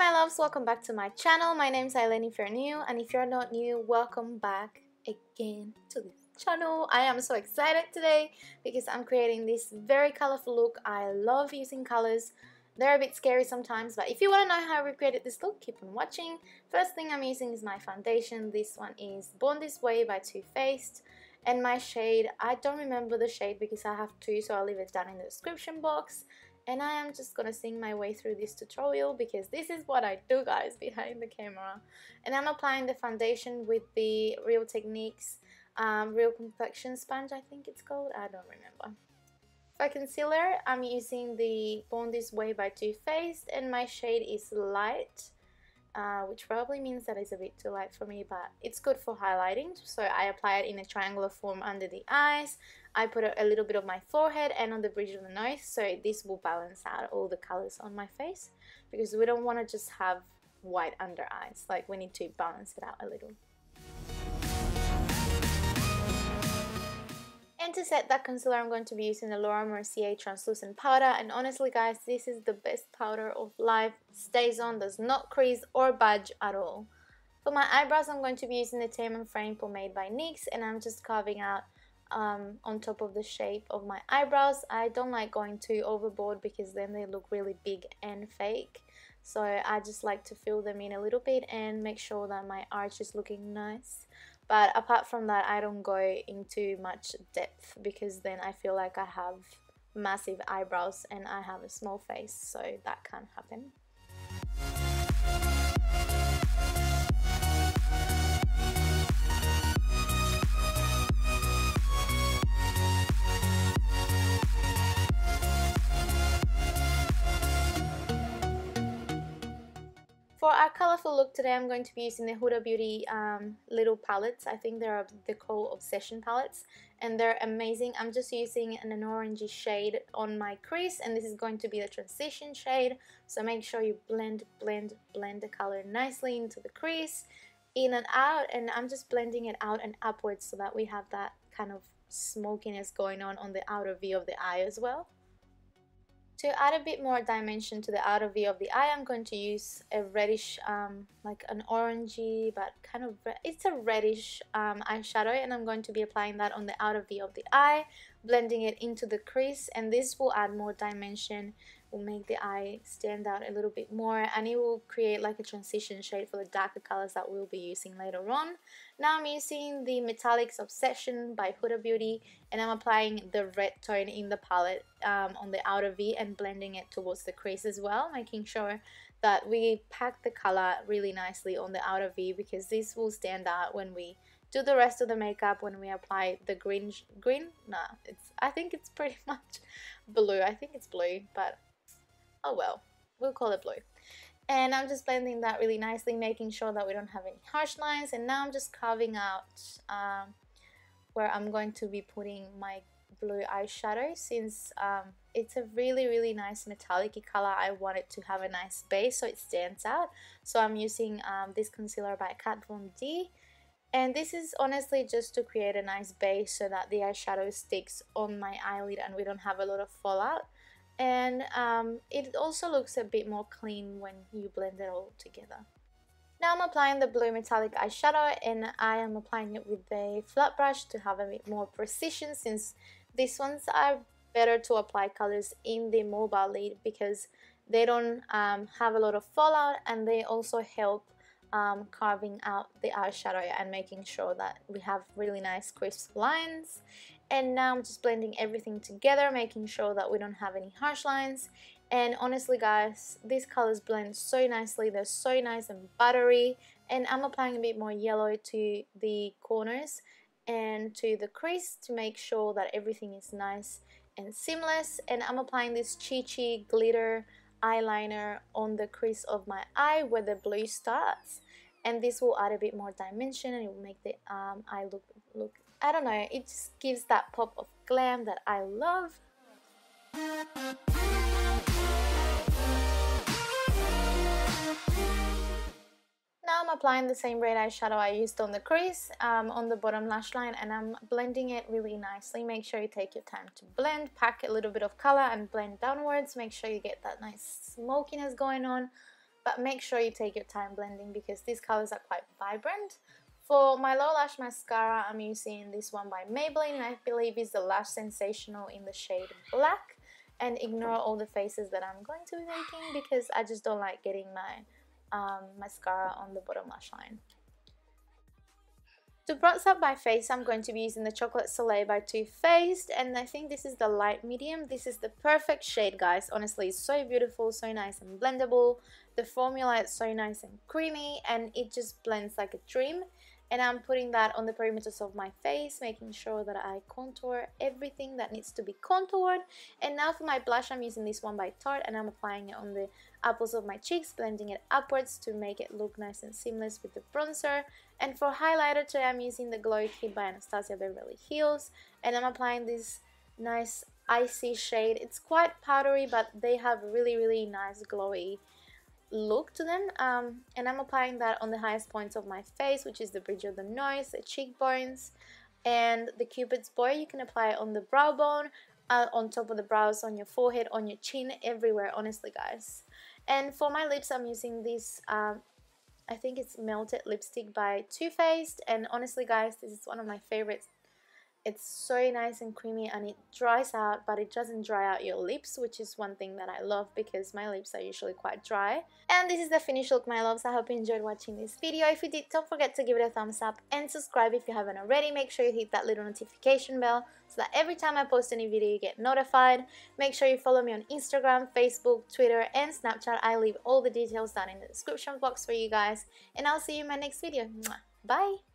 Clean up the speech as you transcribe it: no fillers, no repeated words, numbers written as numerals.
my loves, welcome back to my channel. My name is Eileen if you're new, and if you're not new, welcome back again to this channel. I am so excited today because I'm creating this very colorful look. I love using colors. They're a bit scary sometimes, but if you want to know how I recreated this look, keep on watching. First thing I'm using is my foundation. This one is Born This Way by Too Faced, and my shade, I don't remember the shade because I have two, so I'll leave it down in the description box. And I am just gonna sing my way through this tutorial because this is what I do, guys, behind the camera. And I'm applying the foundation with the Real Techniques Real Complexion Sponge, I think it's called, I don't remember. For concealer, I'm using the Born This Way by Too Faced, and my shade is light, which probably means that it's a bit too light for me, but it's good for highlighting. So I apply it in a triangular form under the eyes. I put a little bit on my forehead and on the bridge of the nose, so this will balance out all the colors on my face, because we don't want to just have white under eyes. Like, we need to balance it out a little. And to set that concealer, I'm going to be using the Mercier translucent powder, and honestly guys, this is the best powder of life. Stays on, does not crease or budge at all. For my eyebrows, I'm going to be using the Tame Frame Pomade by NYX, and I'm just carving out on top of the shape of my eyebrows. I don't like going too overboard because then they look really big and fake, so I just like to fill them in a little bit and make sure that my arch is looking nice. But apart from that, I don't go into much depth because then I feel like I have massive eyebrows and I have a small face, so that can't happen. For our colorful look today, I'm going to be using the Huda Beauty little palettes. I think they're the Colourful Obsession palettes, and they're amazing. I'm just using an orangey shade on my crease, and this is going to be the transition shade. So make sure you blend the color nicely into the crease, in and out, and I'm just blending it out and upwards so that we have that kind of smokiness going on the outer V of the eye as well. To add a bit more dimension to the outer V of the eye, I'm going to use a reddish, like an orangey, but kind of, it's a reddish eyeshadow, and I'm going to be applying that on the outer V of the eye, blending it into the crease, and this will add more dimension, will make the eye stand out a little bit more, and it will create like a transition shade for the darker colors that we'll be using later on. Now I'm using the Metallics Obsession by Huda Beauty, and I'm applying the red tone in the palette on the outer V and blending it towards the crease as well, making sure that we pack the color really nicely on the outer V, because this will stand out when we do the rest of the makeup, when we apply the green, I think it's pretty much blue. I think it's blue, but oh well, we'll call it blue. And I'm just blending that really nicely, making sure that we don't have any harsh lines. And now I'm just carving out where I'm going to be putting my blue eyeshadow. Since it's a really nice metallic color, I want it to have a nice base so it stands out. So I'm using this concealer by Kat Von D. And this is honestly just to create a nice base so that the eyeshadow sticks on my eyelid and we don't have a lot of fallout. And it also looks a bit more clean when you blend it all together. Now I'm applying the blue metallic eyeshadow, and I am applying it with a flat brush to have a bit more precision, since these ones are better to apply colors in the mobile lid because they don't have a lot of fallout, and they also help carving out the eyeshadow and making sure that we have really nice crisp lines. And now I'm just blending everything together, making sure that we don't have any harsh lines. And honestly guys, these colors blend so nicely. They're so nice and buttery. And I'm applying a bit more yellow to the corners and to the crease to make sure that everything is nice and seamless. And I'm applying this ChiChi Glitter eyeliner on the crease of my eye where the blue starts, and this will add a bit more dimension, and it will make the eye look, I don't know, it just gives that pop of glam that I love. Now I'm applying the same red eyeshadow I used on the crease, on the bottom lash line, and I'm blending it really nicely. Make sure you take your time to blend, pack a little bit of color and blend downwards. Make sure you get that nice smokiness going on. but make sure you take your time blending because these colors are quite vibrant. For my lower lash mascara, I'm using this one by Maybelline, and I believe it's the Lashsensational in the shade Black. And ignore all the faces that I'm going to be making because I just don't like getting my mascara on the bottom lash line. To bronze up my face, I'm going to be using the Chocolate Soleil by Too Faced, and I think this is the light medium. This is the perfect shade, guys. Honestly, it's so beautiful, so nice and blendable. The formula is so nice and creamy, and it just blends like a dream. And I'm putting that on the perimeters of my face, making sure that I contour everything that needs to be contoured. And now for my blush, I'm using this one by Tarte, and I'm applying it on the apples of my cheeks, blending it upwards to make it look nice and seamless with the bronzer. And for highlighter today, I'm using the Glow Kit by Anastasia Beverly Hills, and I'm applying this nice icy shade. It's quite powdery, but they have really nice glowy look to them, and I'm applying that on the highest points of my face, which is the bridge of the nose, the cheekbones, and the Cupid's bow. You can apply it on the brow bone, on top of the brows, on your forehead, on your chin, everywhere, honestly, guys. And for my lips, I'm using this I think it's Melted Lipstick by Too Faced, and honestly, guys, this is one of my favorites. It's so nice and creamy, and it dries out, but it doesn't dry out your lips, which is one thing that I love because my lips are usually quite dry. And this is the finished look, my loves. I hope you enjoyed watching this video. If you did, don't forget to give it a thumbs up and subscribe if you haven't already. Make sure you hit that little notification bell so that every time I post a new video you get notified. Make sure you follow me on Instagram, Facebook, Twitter, and Snapchat. I leave all the details down in the description box for you guys, and I'll see you in my next video. Bye!